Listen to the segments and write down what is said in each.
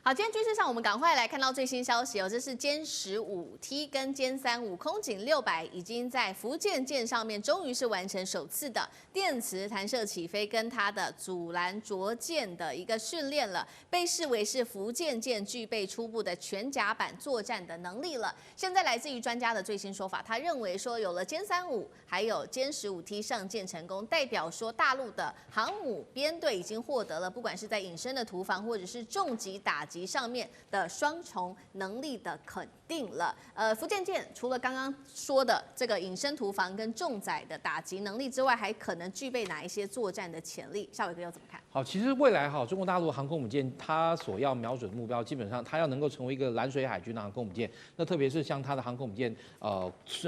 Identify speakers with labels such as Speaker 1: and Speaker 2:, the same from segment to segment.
Speaker 1: 好，今天军事上我们赶快来看到最新消息哦，这是歼15T 跟歼35空警600已经在福建舰上面终于是完成首次的电磁弹射起飞跟它的阻拦着舰的一个训练了，被视为是福建舰具备初步的全甲板作战的能力了。现在来自于专家的最新说法，他认为说有了歼35还有歼15T 上舰成功，代表说大陆的航母编队已经获得了不管是在隐身的屠防或者是重击打击上面的双重能力的肯定了。福建舰除了刚刚说的这个隐身屠防跟重载的打击能力之外，还可能具备哪一些作战的潜力？夏伟哥又怎么看？
Speaker 2: 好，其实未来中国大陆航空母舰它所要瞄准的目标，基本上它要能够成为一个蓝水海军的航空母舰。那特别是像它的航空母舰，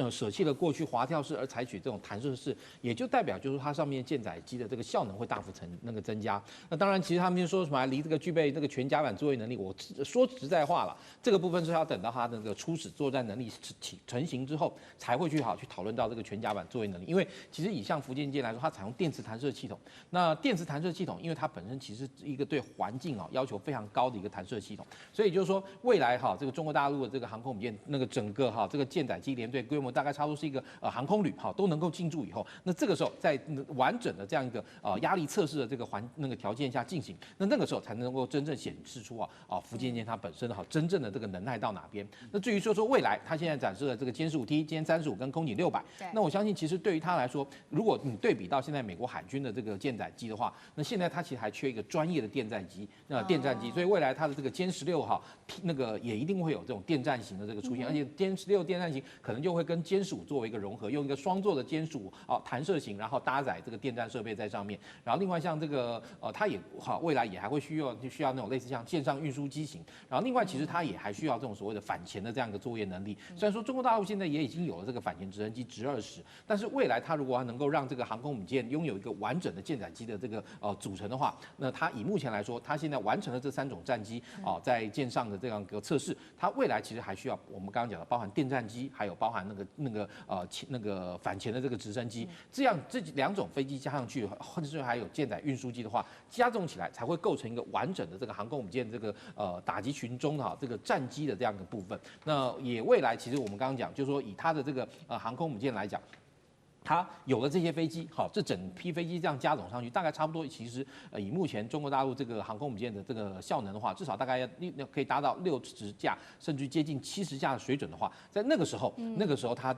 Speaker 2: 舍弃了过去滑跳式而采取这种弹射式，也就代表就是它上面舰载机的这个效能会大幅增加。那当然，其实他们就说什么离这个具备这个全甲板作业能力，我说实在话了，这个部分是要等到它的这个初始作战能力成型之后，才会去讨论到这个全甲板作业能力。因为其实以像福建舰来说，它采用电磁弹射系统，那电磁弹射系统，因为它本身其实是一个对环境要求非常高的一个弹射系统，所以就是说未来这个中国大陆的这个航空母舰那个整个这个舰载机联队规模大概差不多是一个航空旅都能够进驻以后，那这个时候在完整的这样一个压力测试的这个条件下进行，那个时候才能够真正显示出福建舰它本身真正的这个能耐到哪边。那至于说未来它现在展示的这个歼15T、歼35跟空警600，那我相信其实对于它来说，如果你对比到现在美国海军的这个舰载机的话，那现在它其实还缺一个专业的电战机，电战机，所以未来它的这个歼16那个也一定会有这种电战型的这个出现，而且歼16电战型可能就会跟歼15作为一个融合，用一个双座的歼15弹射型，然后搭载这个电战设备在上面，然后另外像这个它也未来也还会需要那种类似像线上运输机型，然后另外其实它也还需要这种所谓的反潜的这样一个作业能力。虽然说中国大陆现在也已经有了这个反潜直升机直20，但是未来它如果能够让这个航空母舰拥有一个完整的舰载机的这个组成的话，那它以目前来说，它现在完成了这3种战机在舰上的这样一个测试，它未来其实还需要我们刚刚讲的包含电战机，还有包含那个反潜的这个直升机，这2种飞机加上去，或者是还有舰载运输机的话，加重起来才会构成一个完整的这个航空母舰这个打击群中的这个战机的这样一个部分。那也未来其实我们刚刚讲，就是说以它的这个航空母舰来讲，它有了这些飞机，这整批飞机这样加总上去，大概差不多，其实以目前中国大陆这个航空母舰的这个效能的话，至少大概可以达到60架，甚至接近70架的水准的话，在那个时候它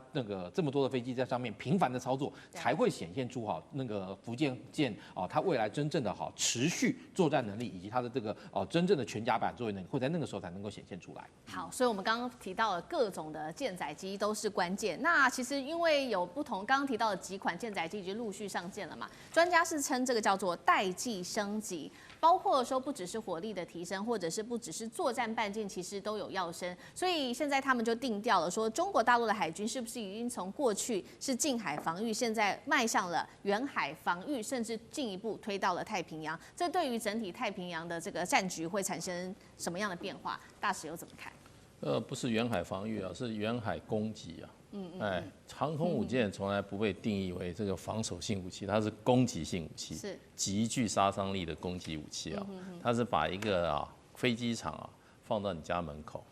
Speaker 2: 这么多的飞机在上面频繁的操作，才会显现出那个福建舰它未来真正的持续作战能力，以及它的这个真正的全甲板作业能力，会在那个时候才能够显现出来。
Speaker 1: 好，所以我们刚刚提到了各种的舰载机都是关键。那其实因为有不同，刚刚提到的几款舰载机已经陆续上舰了嘛，专家是称这个叫做代际升级，包括说不只是火力的提升，或者是不只是作战半径，其实都有要升。所以现在他们就定调了，说中国大陆的海军是不是已经从过去是近海防御，现在迈向了远海防御，甚至进一步推到了太平洋？这对于整体太平洋的这个战局会产生什么样的变化？大使又怎么看？
Speaker 3: 不是远海防御是远海攻击啊。航空母舰从来不被定义为这个防守性武器，它是攻击性武器，是极具杀伤力的攻击武器啊。它是把一个飞机场放到你家门口，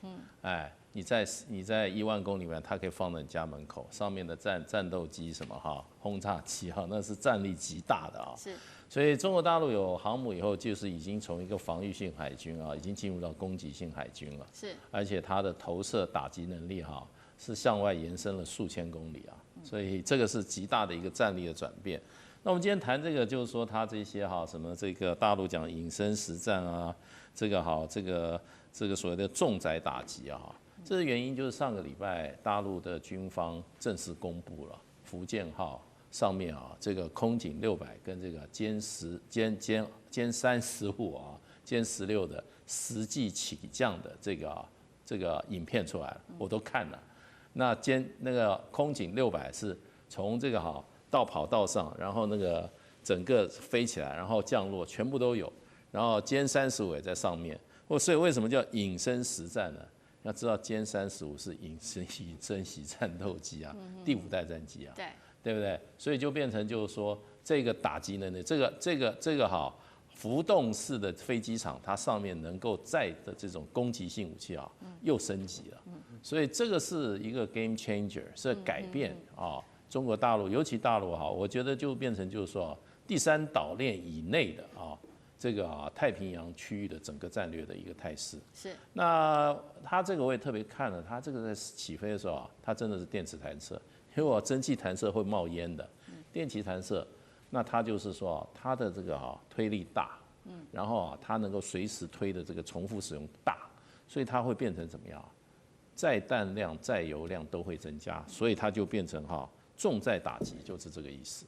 Speaker 3: 你在1万公里里面，它可以放到你家门口，上面的战斗机什么轰炸机那是战力极大的是。所以中国大陆有航母以后，就是已经从一个防御性海军已经进入到攻击性海军了。是，而且它的投射打击能力是向外延伸了数千公里所以这个是极大的一个战力的转变。那我们今天谈这个，就是说它这些什么这个大陆讲隐身实战这个所谓的重载打击这个原因就是上个礼拜大陆的军方正式公布了福建号上面这个空警600跟这个歼35歼16的实际起降的这个影片出来了，我都看了。那个空警600是从这个到跑道上，然后那个整个飞起来，然后降落，全部都有。然后歼35也在上面。所以为什么叫隐身实战呢？要知道歼35是隐身袭战斗机第5代战机对不对？所以就变成就是说这个打击能力，这个浮动式的飞机场，它上面能够载的这种攻击性武器啊，又升级了。所以这个是一个 game changer， 是改变啊中国大陆，尤其大陆哈，我觉得就变成就是说第3岛链以内的这个太平洋区域的整个战略的一个态势。
Speaker 1: 是。
Speaker 3: 那它这个我也特别看了，它这个在起飞的时候啊，它真的是电磁弹射，因为我蒸汽弹射会冒烟的，电气弹射。那它就是说，它的这个推力大，然后它能够随时推的这个重复使用大，所以它会变成怎么样？载弹量、载油量都会增加，所以它就变成重载打击，就是这个意思。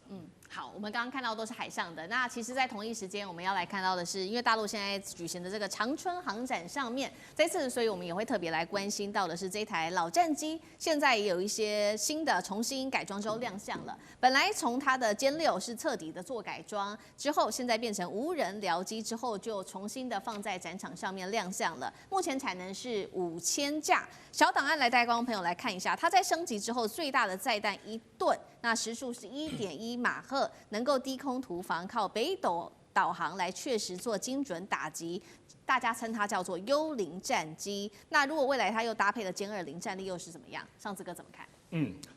Speaker 1: 好，我们刚刚看到都是海上的。那其实，在同一时间，我们要来看到的是，因为大陆现在举行的这个长春航展上面，这次，所以我们也会特别来关心到的是这台老战机，现在也有一些新的重新改装之后亮相了。本来从它的歼6是彻底的做改装之后，现在变成无人僚机之后，就重新的放在展场上面亮相了。目前产能是5000架。小档案来带观众朋友来看一下，它在升级之后最大的载弹1吨，那时速是1.1马赫，能够低空突防，靠北斗导航来确实做精准打击。大家称它叫做幽灵战机。那如果未来它又搭配了歼20战力，又是怎么样？上次哥怎么看？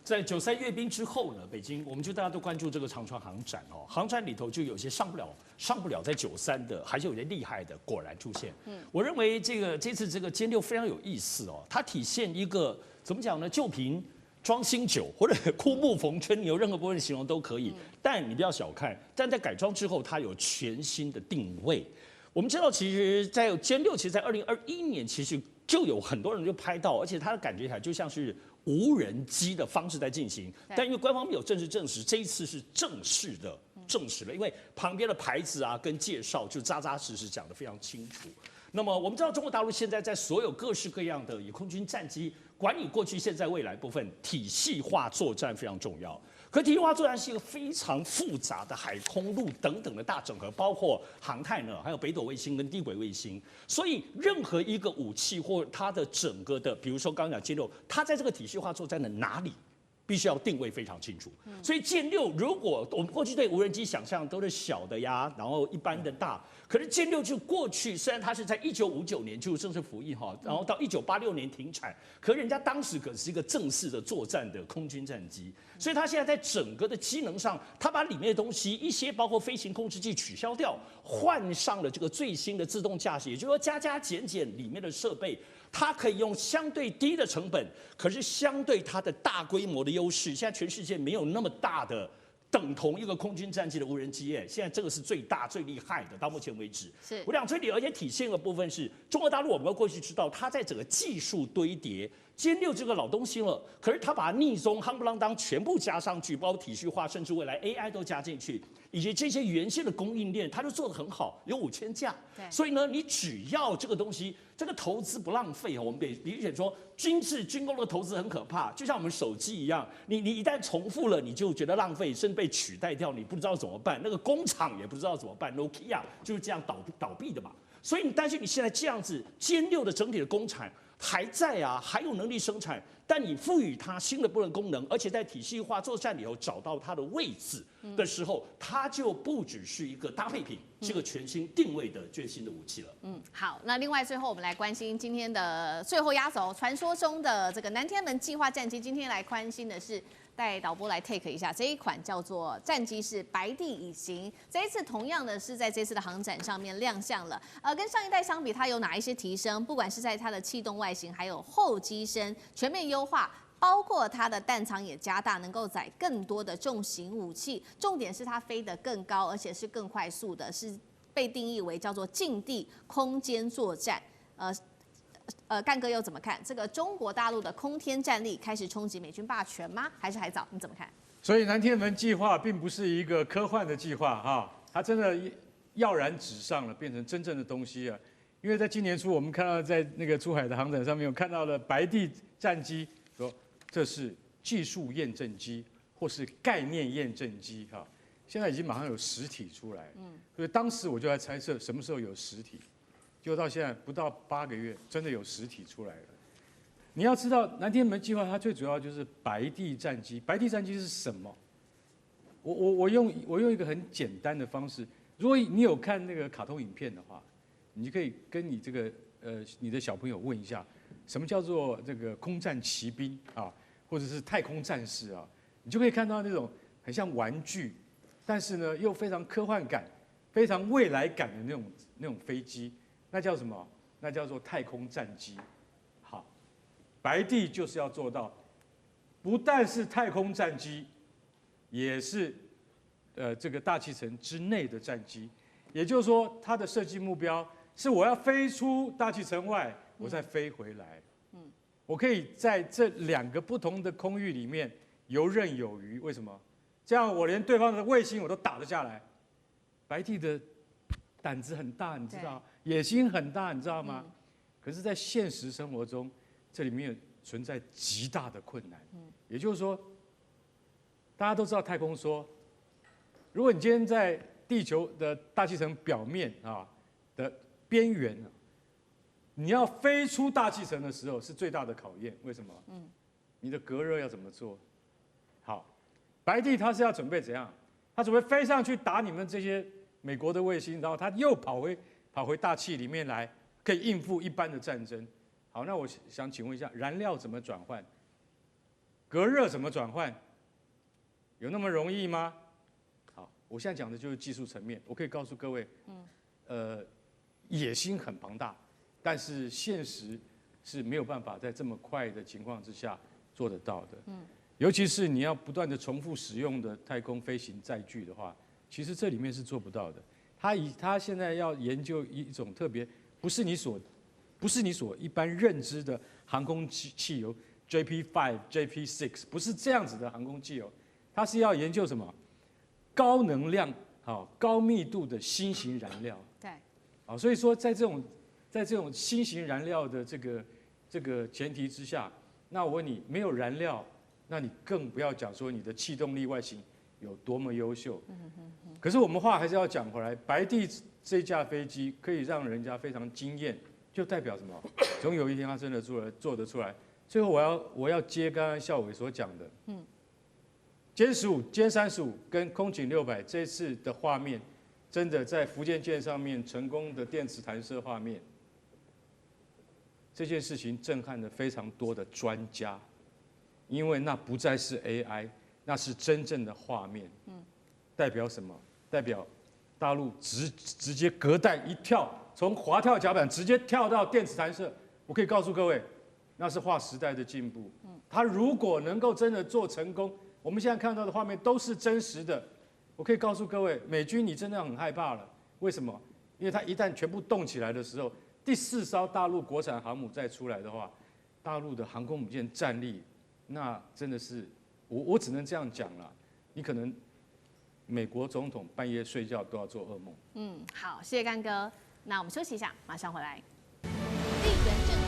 Speaker 4: 在93阅兵之后呢，北京我们就大家都关注这个长春航展哦，航展里头就有些上不了在93的，还是有些厉害的，果然出现。我认为这次这个歼6非常有意思哦，它体现一个怎么讲呢？旧瓶装新酒，或者枯木逢春，你有任何部分形容都可以，但你不要小看，但在改装之后，它有全新的定位。我们知道，其实，在歼6，其实在2021年，其实就有很多人就拍到，而且它的感觉起来就像是无人机的方式在进行，但因为官方没有正式证实，这一次是正式的证实了，因为旁边的牌子啊跟介绍就扎扎实实讲得非常清楚。那么我们知道，中国大陆现在在所有各式各样的以空军战机管理过去、现在、未来部分，体系化作战非常重要。可体系化作战是一个非常复杂的海空陆等等的大整合，包括航太呢，还有北斗卫星跟低轨卫星。所以任何一个武器或它的整个的，比如说刚刚讲歼6，它在这个体系化作战的哪里？必须要定位非常清楚，所以歼6如果我们过去对无人机想象都是小的呀，然后一般的大，可是歼6就过去虽然它是在1959年就正式服役哈，然后到1986年停产，可人家当时可是一个正式的作战的空军战机，所以它现在在整个的机能上，它把里面的东西一些包括飞行控制器取消掉，换上了这个最新的自动驾驶，也就是说加加减减里面的设备。它可以用相对低的成本，可是相对它的大规模的优势，现在全世界没有那么大的等同一个空军战机的无人机耶，现在这个是最大最厉害的，到目前为止。
Speaker 1: 是
Speaker 4: 我讲最厉害，而且体现的部分是中国大陆，我们过去知道它在整个技术堆叠。歼6这个老东西了，可是它把它逆中夯不啷当全部加上去，包括体系化，甚至未来 AI 都加进去，以及这些原先的供应链，它就做得很好，有5000架。所以呢，你只要这个东西，这个投资不浪费哦。我们理解说，军工的投资很可怕，就像我们手机一样，你一旦重复了，你就觉得浪费，甚至被取代掉，你不知道怎么办。那个工厂也不知道怎么办 ，Nokia 就是这样倒闭的嘛。所以但是你现在这样子，歼6的整体的工厂还在啊，还有能力生产，但你赋予它新的部分功能，而且在体系化作战里头找到它的位置的时候，它就不只是一个搭配品，是个全新定位的最新的武器了。
Speaker 1: 好，那另外最后我们来关心今天的最后压轴，传说中的这个南天门计划战机，今天来关心的是。带导播来 take 一下这一款叫做战机是白帝乙型，这一次同样的是在这次的航展上面亮相了。跟上一代相比，它有哪一些提升？不管是在它的气动外形，还有后机身全面优化，包括它的弹仓也加大，能够载更多的重型武器。重点是它飞得更高，而且是更快速的，是被定义为叫做近地空间作战。干哥又怎么看这个中国大陆的空天战力开始冲击美军霸权吗？还是还早？你怎么看？
Speaker 5: 所以南天门计划并不是一个科幻的计划哈，它真的跃然纸上了，变成真正的东西啊。因为在今年初，我们看到在那个珠海的航展上面，有看到了白帝战机，说这是技术验证机或是概念验证机哈。现在已经马上有实体出来，所以当时我就在猜测什么时候有实体。就到现在不到8个月，真的有实体出来了。你要知道，南天门计划它最主要就是白帝战机。白帝战机是什么？我用一个很简单的方式，如果你有看那个卡通影片的话，你就可以跟你这个你的小朋友问一下，什么叫做这个空战骑兵啊，或者是太空战士啊，你就可以看到那种很像玩具，但是呢又非常科幻感、非常未来感的那种飞机，那叫什么？那叫做太空战机。好，白帝就是要做到，不但是太空战机，也是这个大气层之内的战机。也就是说，它的设计目标是我要飞出大气层外，我再飞回来。我可以在这2个不同的空域里面游刃有余。为什么？这样我连对方的卫星我都打得下来。白帝的胆子很大，你知道，野心很大，你知道吗？可是，在现实生活中，这里面存在极大的困难。也就是说，大家都知道太空梭，如果你今天在地球的大气层表面的边缘，你要飞出大气层的时候是最大的考验。为什么？你的隔热要怎么做？好，白帝他是要准备怎样？他准备飞上去打你们这些美国的卫星，然后他又跑回大气里面来，可以应付一般的战争。好，那我想请问一下，燃料怎么转换？隔热怎么转换？有那么容易吗？好，我现在讲的就是技术层面。我可以告诉各位，野心很庞大，但是现实是没有办法在这么快的情况之下做得到的。尤其是你要不断的重复使用的太空飞行载具的话，其实这里面是做不到的。他现在要研究一种特别，不是你所一般认知的航空汽油 JP5、JP6， 不是这样子的航空汽油，它是要研究什么？高能量、高密度的新型燃料。
Speaker 1: 对。
Speaker 5: 所以说在这种新型燃料的这个前提之下，那我问你，没有燃料，那你更不要讲说你的气动力外形有多么优秀。可是我们话还是要讲回来，白帝这架飞机可以让人家非常惊艳，就代表什么？总有一天他真的做得出来。最后我要接刚刚孝伟所讲的，歼15、歼35跟空警600这次的画面，真的在福建舰上面成功的电磁弹射画面，这件事情震撼了非常多的专家，因为那不再是 AI， 那是真正的画面。代表什么？代表大陆直接隔代一跳，从滑跳甲板直接跳到电磁弹射。我可以告诉各位，那是划时代的进步。他如果能够真的做成功，我们现在看到的画面都是真实的。我可以告诉各位，美军你真的很害怕了。为什么？因为它一旦全部动起来的时候，第4艘大陆国产航母再出来的话，大陆的航空母舰战力，那真的是我只能这样讲了。你可能美国总统半夜睡觉都要做噩梦。
Speaker 1: 好，谢谢干哥。那我们休息一下，马上回来。地缘政